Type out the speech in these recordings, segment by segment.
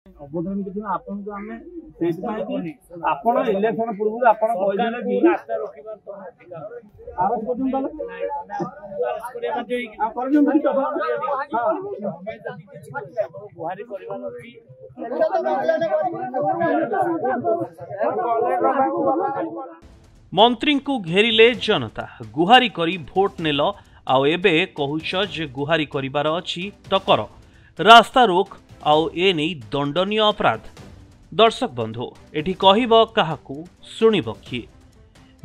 अवधान किसी आपण को आमे आपण इलेक्शन पूर्व आपण कहले कि रास्ता रोकिबार तो आरस कोन बाला आरस करे मध्ये आ करजम भी तो हां गुहारी परिवार अछि मंत्री को घेरिले जनता गुहारी करी भोट नेल आउ एबे कहूछ जे गुहारी करिवार अछि तो कर रास्ता रोक आउ ए नहीं दंडनीय अपराध। दर्शक बंधु एठी कहब काहाकू शुणिब किए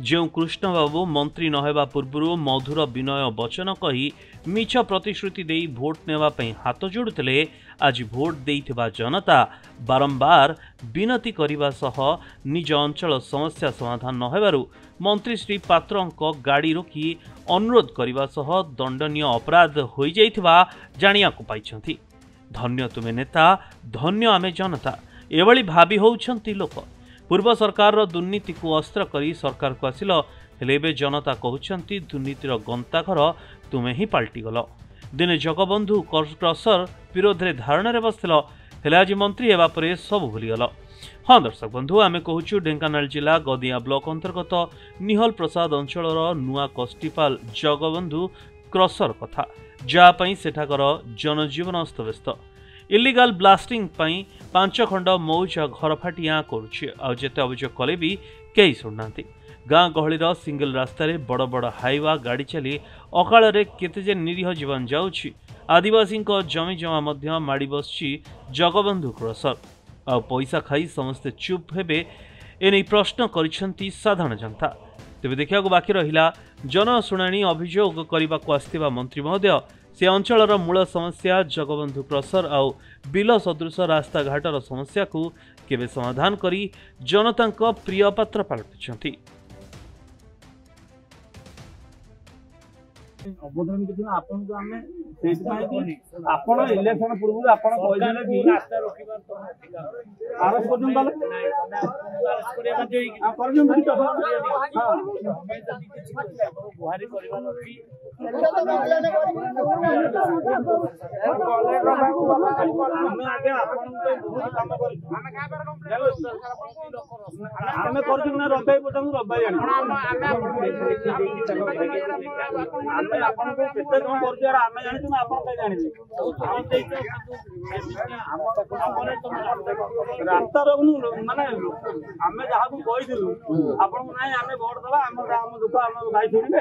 जो कृष्ण बाबू मंत्री नहेबा पूर्व मधुर विनय वचन कही मिछ प्रतिश्रुति दे भोट नेबा पई हाथ जोड़ुतले आज भोट देइथिबा जनता बारंबार विनती करिबा सह निज अंचल समस्या समाधान नहेबारु मंत्री श्री पात्रंक गाड़ी रोकी अनुरोध करिबा सह दंडनीय अपराध होई जाइथिबा जानिया को पाइछंती। धन्य तुमे नेता धन्य आमे जनता एवली भावी होउछंती लोक पूर्व सरकार दुर्नीति को अस्त्र करी सरकार को आसिल हेले जनता कहउछंती दुर्नीतिर गंताघर तुमे ही पाल्टी गल दिने जगबंधु क्रसर विरोध रे धारणा रे बसथिल हेले आज मंत्री हेबा परे सब भूलीगल। हाँ दर्शक बंधु आमे कहूछु ढेंकानाल जिला गदिया ब्लॉक अंतर्गत निहल प्रसाद अंचल नुआ कष्टिपाल जगबंधु क्रसर कथा जहाँपाई सेठाकर जनजीवन अस्तव्यस्त इलिगाल ब्लास्टिंग पाई 5 खंड मौज घर फाटी आँ करुच्छे आते अभियोग कले भी कई शुणुना गाँ गहलीर सिंगल रास्तार बड़ बड़ हाइवा गाड़ी चली अकाल केते निरीह जीवन जाउछि आदिवासी जमी जमा माड़ी बसछि जगबंधु क्रसर आ पैसा खाई समस्ते चुप हेबे एने प्रश्न करिसेंती साधारण जनता। तेबे देखा बाकी रहिला जनशुणाणी अभियोग करने को आसथिबा मंत्री महोदय से अंचलर मूल समस्या जगबंधु क्रसर आउ बिल सदृश रास्ता घाटर समस्या को केबे समाधान करी जनता प्रिय पात्र पलटिछंती। अवधान किसी आपण को आमे आपण इलेक्शन पूर्व आपण कहले कि रास्ता रोकिबार तो आरस कोन बाला आरस करे मध्ये आ करजम भी तो हां गुहारी परिवार अछि आगे आपण बहुत काम करी हमें करजम ना रबाई पटन रबाई आपण केते कम करछ आमे जानिछु ना आपण कई जानिछु रास्ता रोनु माने आमे जहा को कहि दिलु आपण नै आमे वोट दला हम दुख हम भाई सुनिबे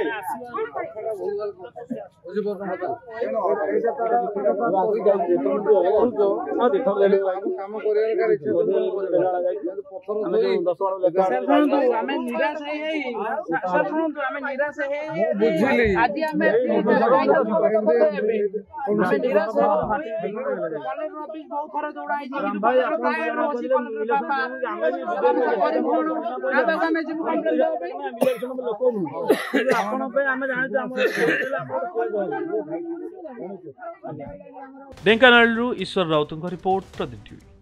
ढेंकानाल ईश्वर राउत रिपोर्ट प्रदीप टीवी।